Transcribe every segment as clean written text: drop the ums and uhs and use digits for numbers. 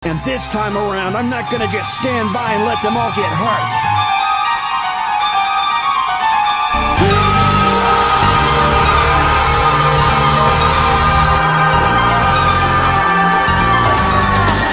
And this time around, I'm not gonna just stand by and let them all get hurt.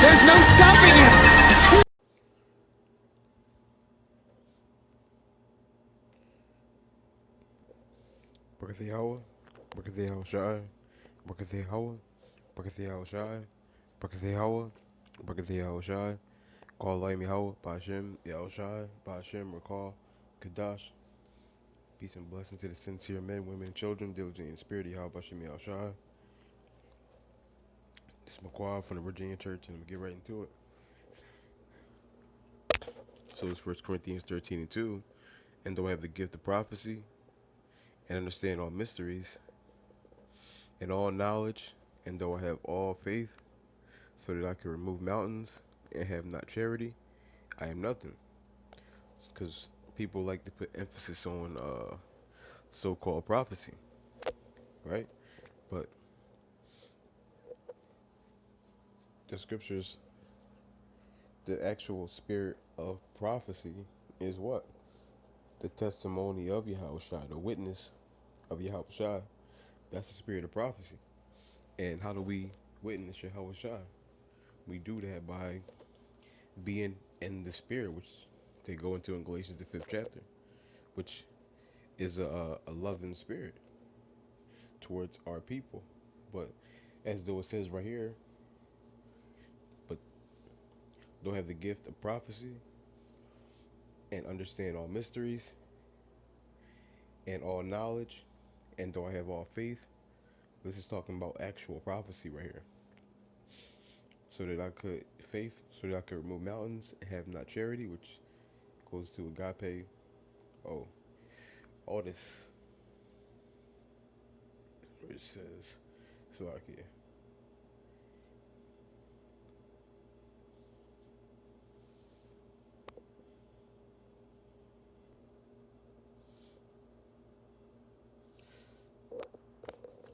There's no stopping him! Brakathy Hawa, Brakathy Hawa Shai, Brakathy Hawa, Brakathy Hawa Shai, Brakathy Hawa, Brakathy Hawa Shai, Call Laimi Hawa, Bashim, Yao Shai, Bashim, Recall, Kadash, peace and blessing to the sincere men, women, and children, diligent in spirit, Yahweh Bashim Yao Shai. This is McQuad from the Virginia Church, and I'm gonna get right into it. So it's 1 Corinthians 13 and 2. And though I have the gift of prophecy, and understand all mysteries, and all knowledge, and though I have all faith, so that I can remove mountains, and have not charity, I am nothing. Because people like to put emphasis on so-called prophecy, right? But the scriptures, the actual spirit of prophecy is what? The testimony of Yahushua, the witness of Yahushua. That's the spirit of prophecy. And how do we witness Yahushua? We do that by being in the spirit, which they go into in Galatians the 5th chapter, which is a loving spirit towards our people. But as though it says right here, but don't have the gift of prophecy and understand all mysteries and all knowledge, and do I have all faith? This is talking about actual prophecy right here. So that I could faith, so that I could remove mountains and have not charity, which goes to agape. Oh, all this, which says, Salakia.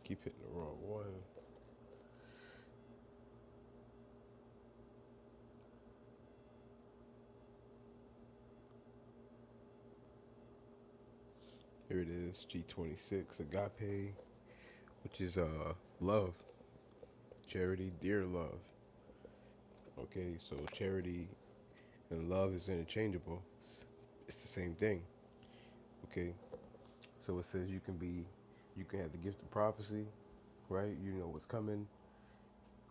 Keep hitting the wrong one. Here it is, G26, agape, which is love, charity, dear love. Okay, so charity and love is interchangeable. It's the same thing. Okay, so it says you can have the gift of prophecy, right? You know what's coming,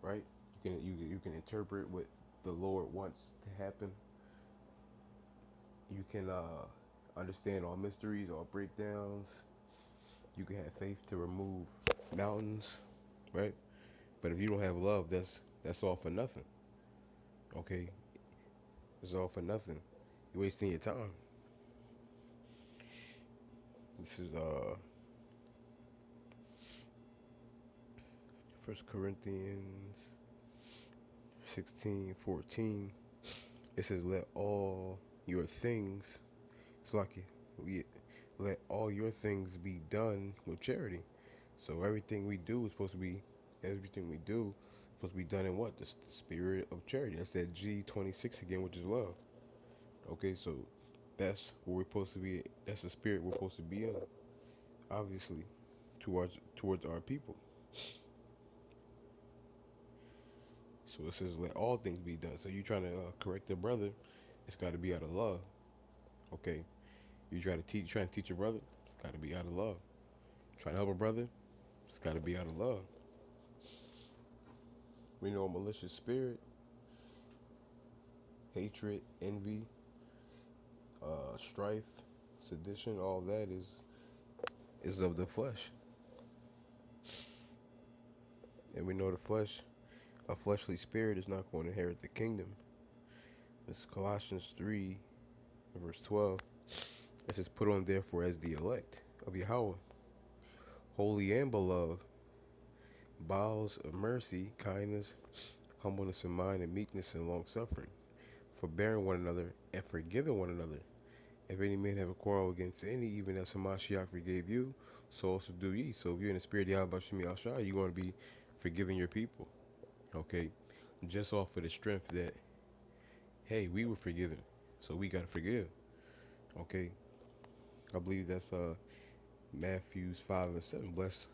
right? You can interpret what the Lord wants to happen. You can understand all mysteries, all breakdowns. You can have faith to remove mountains, right? But if you don't have love, that's all for nothing. Okay, it's all for nothing. You're wasting your time. This is 1 Corinthians 16:14. It says, "Let all your things, it's like let all your things be done with charity." So everything we do is supposed to be done in what? The spirit of charity. That's that G26 again, which is love. Okay, so that's what we're supposed to be. That's the spirit we're supposed to be in, obviously, towards our people. So it says, "Let all things be done." So you trying to correct a brother, it's got to be out of love. Okay, you trying to teach a brother, it's got to be out of love. Trying to help a brother, it's got to be out of love. We know a malicious spirit, hatred, envy, strife, sedition, all that is of the flesh. And we know a fleshly spirit is not going to inherit the kingdom. It's Colossians 3, verse 12. It says, "Put on therefore as the elect of Yahweh, holy and beloved, bowels of mercy, kindness, humbleness of mind, and meekness and long suffering, forbearing one another and forgiving one another. If any man have a quarrel against any, even as Hamashiach forgave you, so also do ye." So if you're in the spirit of Yahweh Shemi Al Shai, you're going to be forgiving your people. Okay? just off of the strength that, hey, we were forgiven, so we gotta forgive. Okay, I believe that's Matthews 5:7. Blessed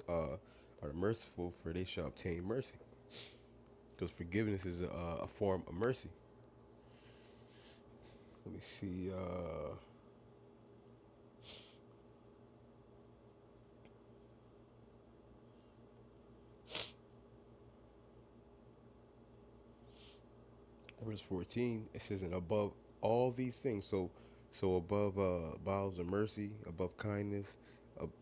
are the merciful, for they shall obtain mercy. Because forgiveness is a form of mercy. Let me see. Verse 14. It says, "And above all these things," so above bowels of mercy, above kindness,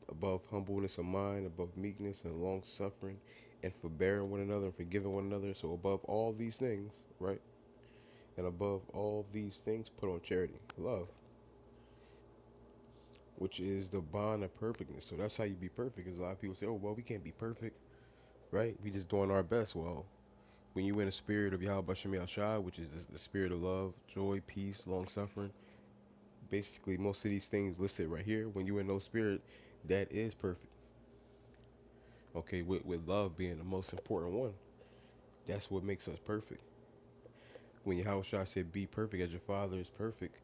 above humbleness of mind, above meekness and long suffering, and forbearing one another and forgiving one another. So above all these things, right? And above all these things, put on charity, love, which is the bond of perfectness. So that's how you be perfect. Because a lot of people say, "Oh, well, we can't be perfect, right? We just doing our best." Well, when you in the spirit of Yahweh Shem Shai, which is the spirit of love, joy, peace, long suffering, basically most of these things listed right here, when you in no spirit, that is perfect. Okay, with love being the most important one. That's what makes us perfect. When Yahweh Shai said, "Be perfect as your Father is perfect,"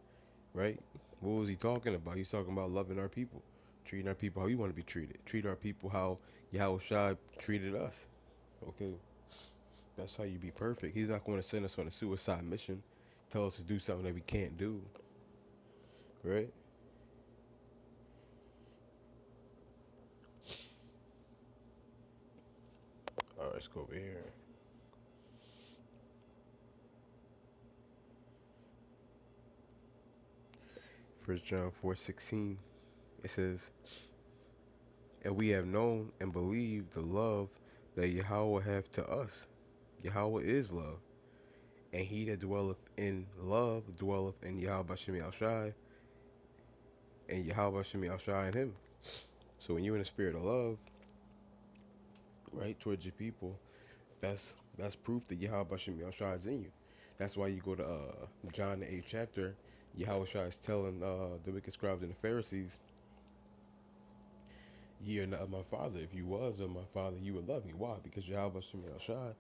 right? What was he talking about? He's talking about loving our people, treating our people how we want to be treated, treat our people how Yahweh Shai treated us. Okay, that's how you be perfect. He's not going to send us on a suicide mission, tell us to do something that we can't do, right? All right, let's go over here. First John 4:16. It says, "And we have known and believed the love that Yahweh hath to us. Yahweh is love, and he that dwelleth in love dwelleth in Yahweh Shem Shai, and Yahweh Shem Shai in him." So when you're in the spirit of love, right, towards your people, that's proof that Yahweh Shem Shai is in you. That's why you go to John the 8th chapter. Yahweh Shai is telling the wicked scribes and the Pharisees, "Ye are not of my Father. If you was of my Father, you would love me." Why? Because Yahweh Shem Shai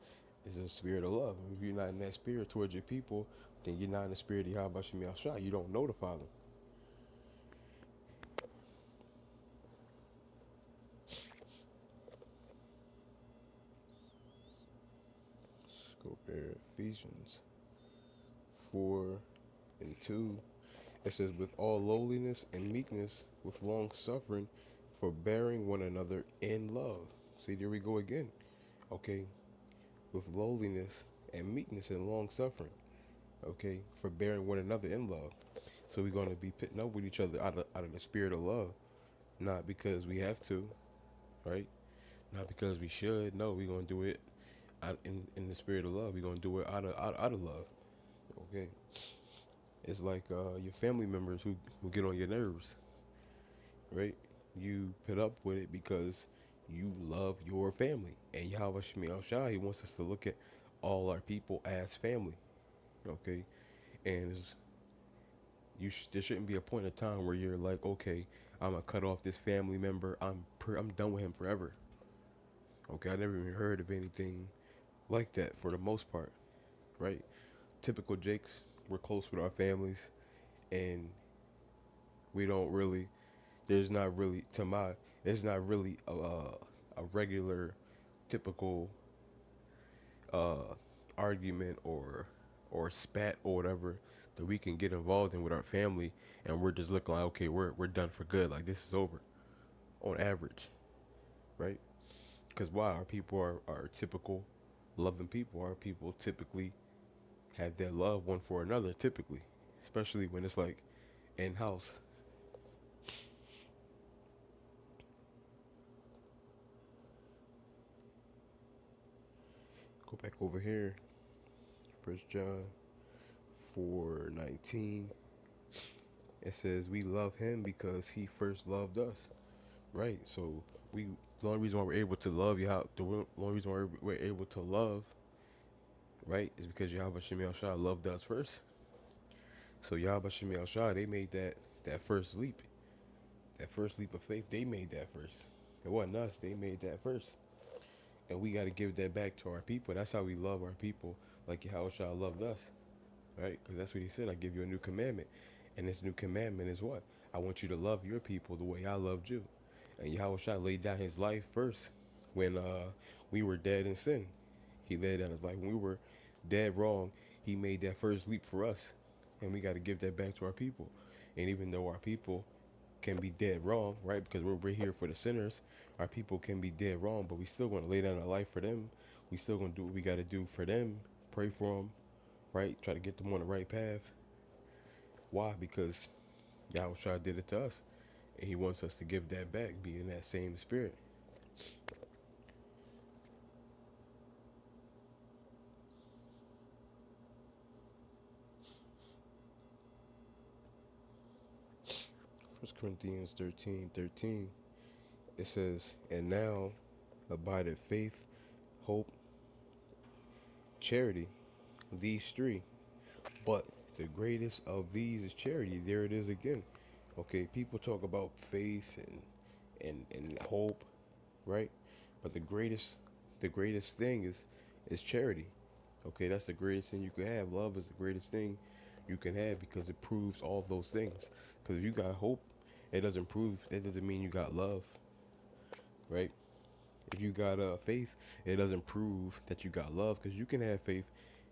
is a spirit of love. If you're not in that spirit towards your people, then you're not in the spirit of Yahweh Shem Shai. You don't know the Father. Let's go there. Ephesians 4:2. It says, "With all lowliness and meekness, with long suffering, forbearing one another in love." See, there we go again. Okay, with lowliness and meekness and long suffering. Okay, forbearing one another in love. So we're going to be pitting up with each other out of the spirit of love, not because we have to, right? Not because we should. No, we're going to do it in the spirit of love. We're going to do it out of love. Okay, it's like your family members who get on your nerves, right? You put up with it because you love your family. And Yahweh Shemi Shai, he wants us to look at all our people as family. Okay, and there shouldn't be a point in time where you're like, okay, I'm gonna cut off this family member. I'm done with him forever. Okay, I never even heard of anything like that for the most part, right? Typical Jakes, we're close with our families, and we don't really. There's not really to my. There's not really a regular, typical uh, argument or spat or whatever that we can get involved in with our family, and we're just looking like, okay, we're done for good. Like this is over on average, right? Because why? Our people are typical loving people. Our people typically have that love one for another. Typically, especially when it's like in house. Go back over here. First John 4:19. It says we love him because he first loved us. Right. So we the only reason why we're able to love you how the only reason why we're able to love, right, is because Yahweh Shemi Shai loved us first. So Yahweh Shemi Shai, they made that first leap. That first leap of faith, they made that first. It wasn't us, they made that first. And we got to give that back to our people. That's how we love our people, like Yahushua loved us, right? Because that's what he said. I give you a new commandment. And this new commandment is what? I want you to love your people the way I loved you. And Yahushua laid down his life first when we were dead in sin. He laid down his life. When we were dead wrong, he made that first leap for us. And we got to give that back to our people. And even though our people can be dead wrong, right? Because we're here for the sinners. Our people can be dead wrong, but we still going to lay down our life for them. We still going to do what we got to do for them. Pray for them, right? Try to get them on the right path. Why? Because Yahweh did it to us. And he wants us to give that back, be in that same spirit. First Corinthians 13:13. It says, and now abideth faith, hope, charity, these three. But the greatest of these is charity. There it is again. Okay, people talk about faith and hope, right? But the greatest thing is charity. Okay, that's the greatest thing you can have. Love is the greatest thing you can have because it proves all those things. Because if you got hope, it doesn't prove. It doesn't mean you got love, right? If you got faith, it doesn't prove that you got love. Because you can have faith.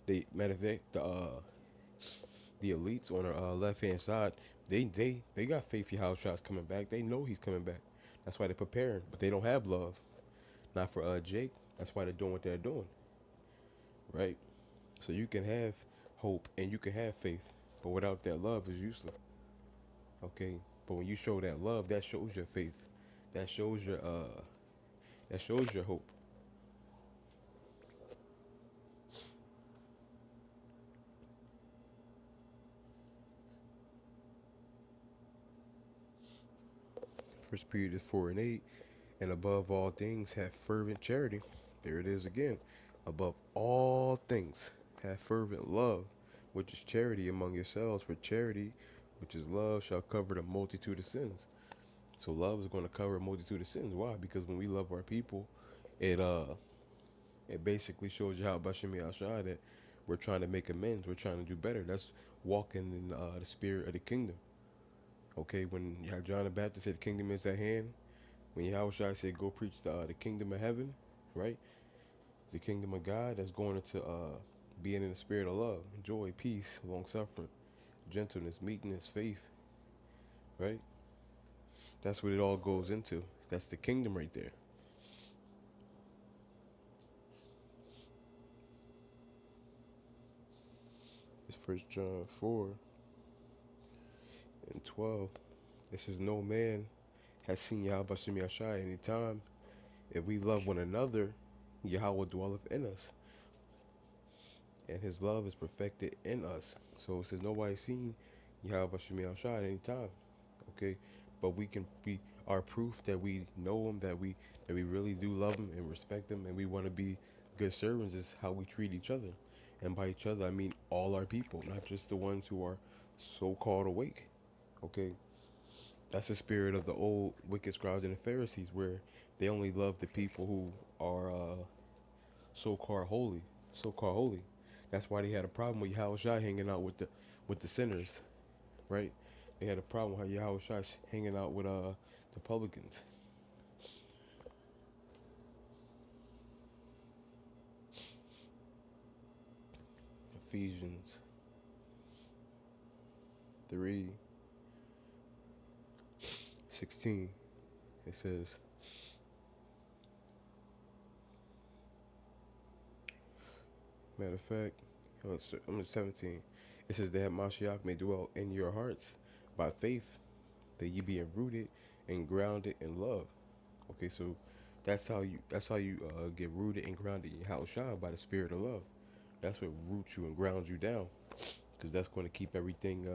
They matter of fact, the elites on the left hand side, they got faith Yahushua's coming back. They know he's coming back. That's why they're preparing, but they don't have love. Not for Jake. That's why they're doing what they're doing, right? So you can have hope and you can have faith, but without that love is useless. Okay, but when you show that love, that shows your faith. That shows your that shows your hope. First Peter 4:8, and above all things have fervent charity. There it is again. Above all things have fervent love, which is charity among yourselves. For charity, which is love, shall cover the multitude of sins. So love is going to cover a multitude of sins. Why? Because when we love our people, it basically shows you how Bashim Yashai that we're trying to make amends. We're trying to do better. That's walking in the spirit of the kingdom. Okay, when John the Baptist said the kingdom is at hand, when Yahushua said go preach the kingdom of heaven, right? The kingdom of God, that's going into being in the spirit of love, joy, peace, long suffering, gentleness, meekness, faith, right? That's what it all goes into. That's the kingdom right there. It's First John 4:12. It says, no man has seen Yahweh Bashim Yashai any time. If we love one another, Yahweh dwelleth in us, and his love is perfected in us. So it says nobody's seen Yahweh Bashim Yashai at any time. Okay, but we can be our proof that we know him, that we really do love him and respect him, and we want to be good servants is how we treat each other. And by each other, I mean all our people, not just the ones who are so-called awake. Okay, that's the spirit of the old wicked scribes and the Pharisees, where they only love the people who are so-called holy, so-called holy. That's why they had a problem with Yahushua hanging out with the sinners, right? They had a problem with how Yahushua hanging out with the publicans. Ephesians 3:16. It says, matter of fact, I'm at 17. It says that Mashiach may dwell in your hearts by faith, that ye be rooted and grounded in love. Okay, so that's how you get rooted and grounded in Yahushua, by the spirit of love. That's what roots you and grounds you down, because that's going to keep everything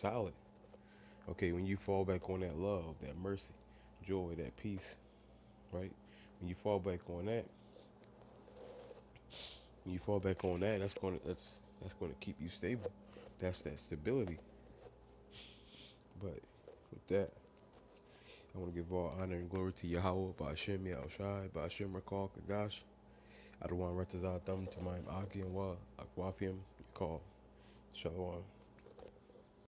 solid. Okay, when you fall back on that love, that mercy, joy, that peace, right? When you fall back on that, when you fall back on that, that's gonna keep you stable. That's that stability. But with that, I want to give all honor and glory to Yahweh, Ba'ashem Yahushai, Ba'ashem Rakal Kadash. Adawan Retazah Thumb to my Aki and Wa Akwafium. Call. Shalom.